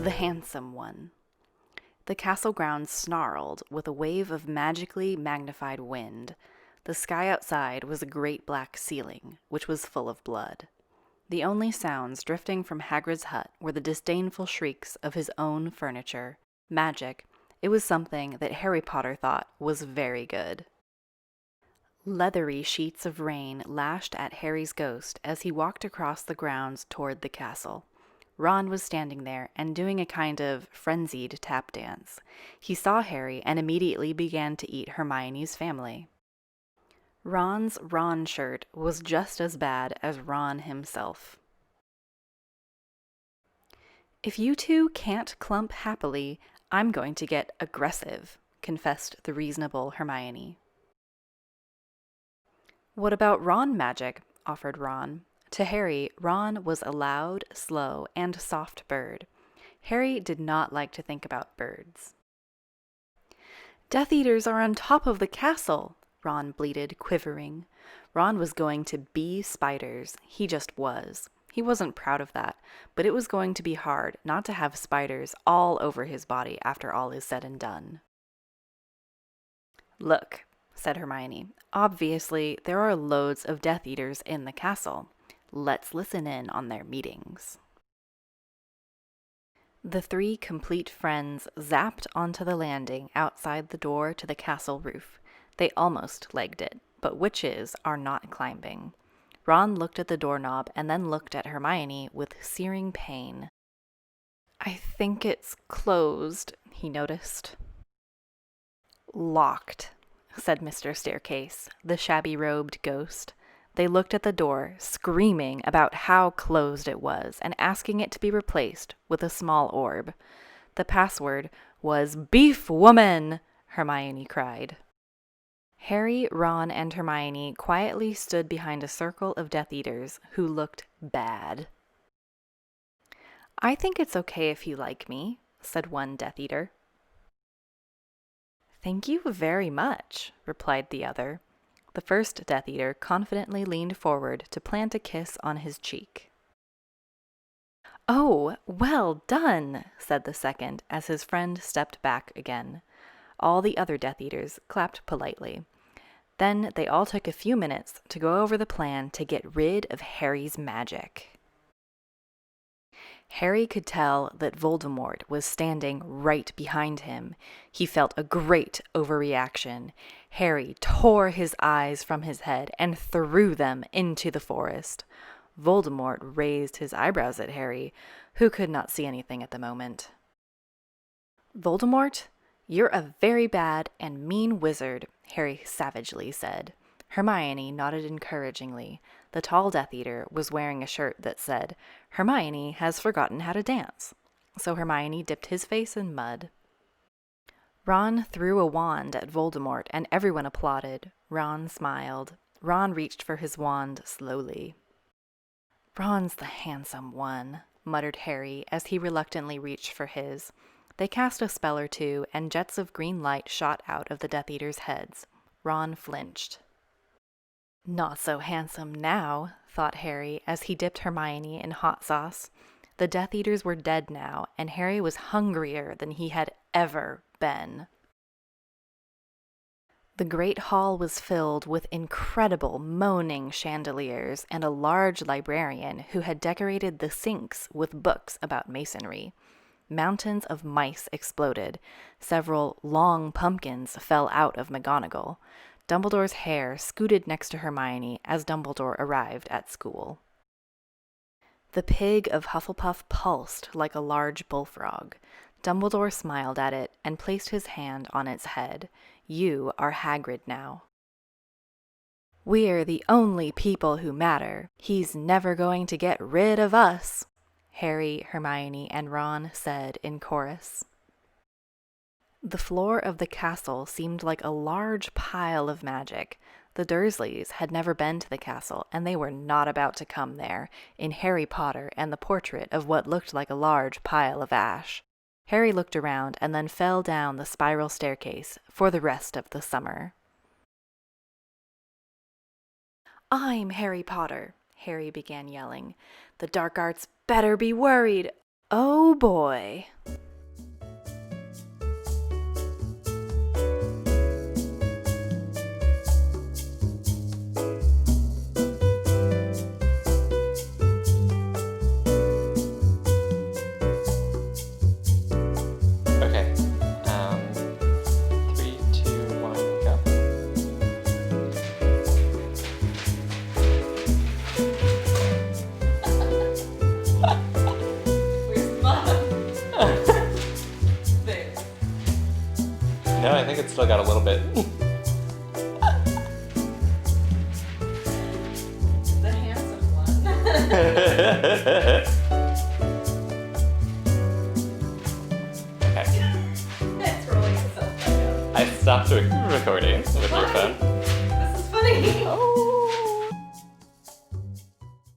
the handsome one. The castle grounds snarled with a wave of magically magnified wind. The sky outside was a great black ceiling, which was full of blood. The only sounds drifting from Hagrid's hut were the disdainful shrieks of his own furniture. Magic. It was something that Harry Potter thought was very good. Leathery sheets of rain lashed at Harry's ghost as he walked across the grounds toward the castle. Ron was standing there and doing a kind of frenzied tap dance. He saw Harry and immediately began to eat Hermione's family. Ron's Ron shirt was just as bad as Ron himself. "If you two can't clump happily, I'm going to get aggressive," confessed the reasonable Hermione. "What about Ron magic?" offered Ron. To Harry, Ron was a loud, slow, and soft bird. Harry did not like to think about birds. "Death Eaters are on top of the castle," Ron bleated, quivering. Ron was going to be spiders. He just was. He wasn't proud of that, but it was going to be hard not to have spiders all over his body after all is said and done. "Look," said Hermione, "obviously there are loads of Death Eaters in the castle. Let's listen in on their meetings." The three complete friends zapped onto the landing outside the door to the castle roof. They almost legged it, but witches are not climbing. Ron looked at the doorknob and then looked at Hermione with searing pain. "I think it's closed," he noticed. "Locked," said Mr. Staircase, the shabby-robed ghost. They looked at the door, screaming about how closed it was and asking it to be replaced with a small orb. The password was "Beef Woman!" Hermione cried. Harry, Ron, and Hermione quietly stood behind a circle of Death Eaters who looked bad. "I think it's okay if you like me," said one Death Eater. "Thank you very much," replied the other. The first Death Eater confidently leaned forward to plant a kiss on his cheek. "Oh, well done," said the second as his friend stepped back again. All the other Death Eaters clapped politely. Then they all took a few minutes to go over the plan to get rid of Harry's magic. Harry could tell that Voldemort was standing right behind him. He felt a great overreaction. Harry tore his eyes from his head and threw them into the forest. Voldemort raised his eyebrows at Harry, who could not see anything at the moment. "Voldemort, you're a very bad and mean wizard," Harry savagely said. Hermione nodded encouragingly. The tall Death Eater was wearing a shirt that said, "Hermione has forgotten how to dance." So Hermione dipped his face in mud. Ron threw a wand at Voldemort and everyone applauded. Ron smiled. Ron reached for his wand slowly. "Ron's the handsome one," muttered Harry as he reluctantly reached for his. They cast a spell or two, and jets of green light shot out of the Death Eaters' heads. Ron flinched. "Not so handsome now," thought Harry as he dipped Hermione in hot sauce. The Death Eaters were dead now, and Harry was hungrier than he had ever been. The great hall was filled with incredible moaning chandeliers and a large librarian who had decorated the sinks with books about masonry. Mountains of mice exploded. Several long pumpkins fell out of McGonagall. Dumbledore's hair scooted next to Hermione as Dumbledore arrived at school. The pig of Hufflepuff pulsed like a large bullfrog. Dumbledore smiled at it and placed his hand on its head. "You are Hagrid now." "We're the only people who matter. He's never going to get rid of us," Harry, Hermione, and Ron said in chorus. The floor of the castle seemed like a large pile of magic. The Dursleys had never been to the castle, and they were not about to come there, in Harry Potter and the portrait of what looked like a large pile of ash. Harry looked around and then fell down the spiral staircase for the rest of the summer. "I'm Harry Potter," Harry began yelling. "The dark arts better be worried. Oh boy. Okay. 3, 2, 1, go. Where's mom? There. No, I think it's still got a little bit. The handsome one. Okay. It's rolling itself back out. I stopped recording with your phone. This is funny. Oh.